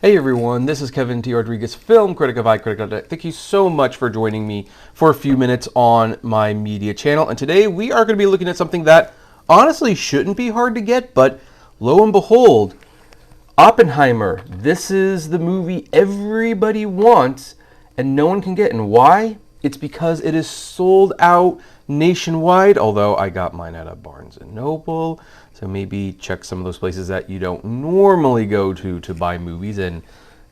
Hey everyone, this is Kevin T. Rodriguez, film critic of iCritic.net. Thank you so much for joining me for a few minutes on my media channel. And today we are going to be looking at something that honestly shouldn't be hard to get, but lo and behold, Oppenheimer. This is the movie everybody wants and no one can get. And why? It's because it is sold out nationwide, although I got mine at a Barnes & Noble. So maybe check some of those places that you don't normally go to buy movies, and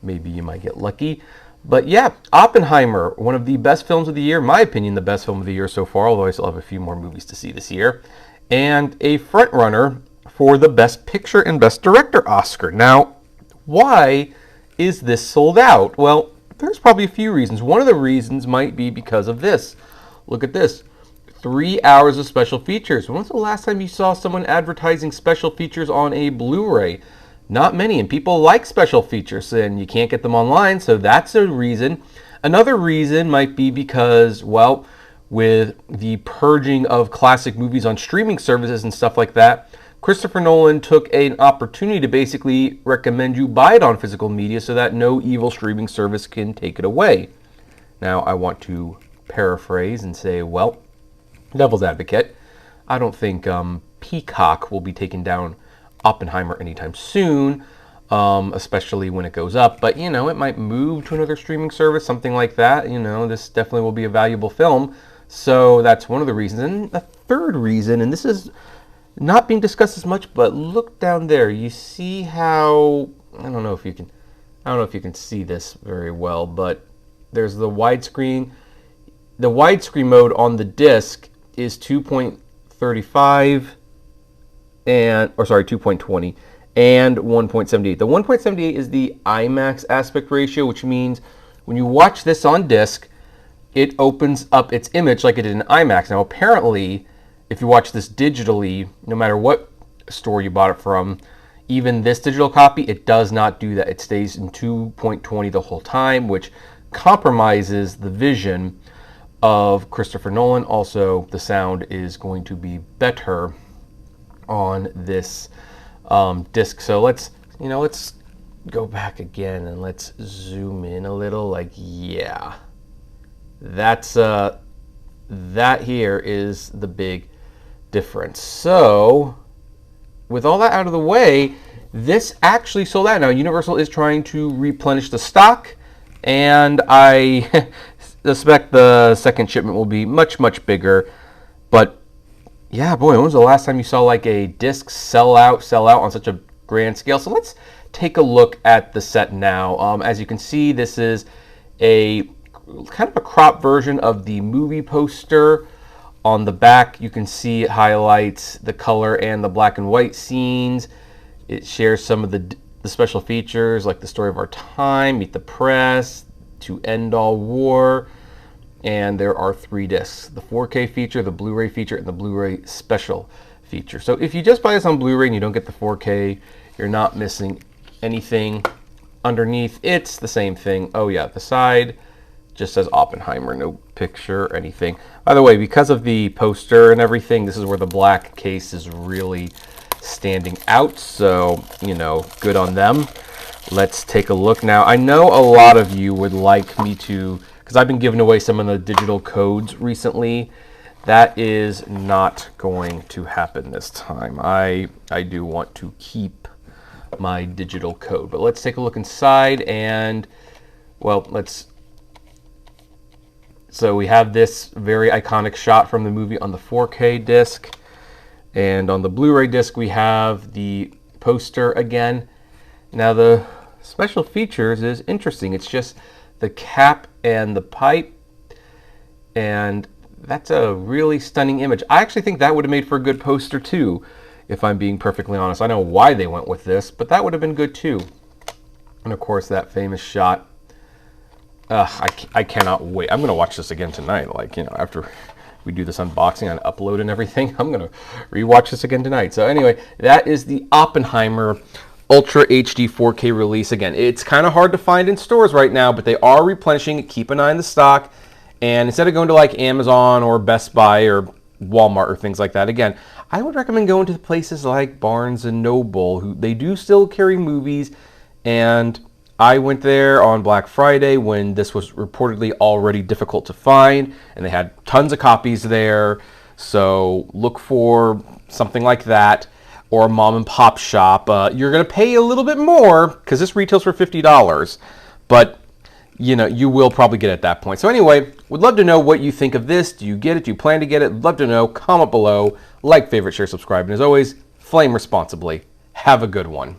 maybe you might get lucky. But yeah, Oppenheimer, one of the best films of the year, in my opinion, the best film of the year so far, although I still have a few more movies to see this year, and a front runner for the Best Picture and Best Director Oscar. Now, why is this sold out? Well, there's probably a few reasons. One of the reasons might be because of this. Look at this. 3 hours of special features. When was the last time you saw someone advertising special features on a Blu-ray? Not many, and people like special features, and you can't get them online, so that's a reason. Another reason might be because, well, with the purging of classic movies on streaming services and stuff like that, Christopher Nolan took an opportunity to basically recommend you buy it on physical media so that no evil streaming service can take it away. Now, I want to paraphrase and say, well, devil's advocate, I don't think Peacock will be taking down Oppenheimer anytime soon, especially when it goes up. But, you know, it might move to another streaming service, something like that. You know, this definitely will be a valuable film. So that's one of the reasons. And the third reason, and this is not being discussed as much, but look down there. You see how, I don't know if you can see this very well, but there's the widescreen. The widescreen mode on the disc is 2.35 and, or sorry, 2.20 and 1.78. The 1.78 is the IMAX aspect ratio, which means when you watch this on disc, it opens up its image like it did in IMAX. Now, apparently, if you watch this digitally, no matter what store you bought it from, even this digital copy, it does not do that. It stays in 2.20 the whole time, which compromises the vision of Christopher Nolan. Also, the sound is going to be better on this disc. So let's go back again and let's zoom in a little. Like, yeah, that's that here is the big difference. So with all that out of the way, this actually sold out. Now, Universal is trying to replenish the stock, and I suspect the second shipment will be much, much bigger. But yeah, boy, when was the last time you saw like a disc sell out on such a grand scale? So let's take a look at the set now. As you can see, this is a kind of a crop version of the movie poster. On the back, you can see it highlights the color and the black and white scenes. It shares some of the special features like the story of our time, Meet the Press, To End All War, and there are 3 discs: the 4K feature, the Blu-ray feature, and the Blu-ray special feature. So if you just buy this on Blu-ray and you don't get the 4K, you're not missing anything. Underneath, it's the same thing. Oh yeah, the side just says Oppenheimer, no picture or anything. By the way, because of the poster and everything, this is where the black case is really standing out, so, you know, good on them. Let's take a look now. I know a lot of you would like me to, because I've been giving away some of the digital codes recently. That is not going to happen this time. I do want to keep my digital code. But let's take a look inside and, well, so we have this very iconic shot from the movie on the 4K disc. And on the Blu-ray disc, we have the poster again. Now, the special features is interesting. It's just the cap and the pipe, and that's a really stunning image. I actually think that would have made for a good poster too, if I'm being perfectly honest. I know why they went with this, but that would have been good too. And of course, that famous shot. I cannot wait. I'm going to watch this again tonight. Like, you know, after we do this unboxing and upload and everything, I'm going to rewatch this again tonight. So anyway, that is the Oppenheimer Ultra HD 4K release. Again, it's kind of hard to find in stores right now, but they are replenishing it. Keep an eye on the stock. And instead of going to like Amazon or Best Buy or Walmart or things like that, again, I would recommend going to places like Barnes & Noble, who they do still carry movies, and I went there on Black Friday when this was reportedly already difficult to find, and they had tons of copies there. So look for something like that, or a mom and pop shop. You're going to pay a little bit more because this retails for $50, but you know, you will probably get it at that point. So anyway, would love to know what you think of this. Do you get it? Do you plan to get it? Love to know. Comment below. Like, favorite, share, subscribe. And as always, flame responsibly. Have a good one.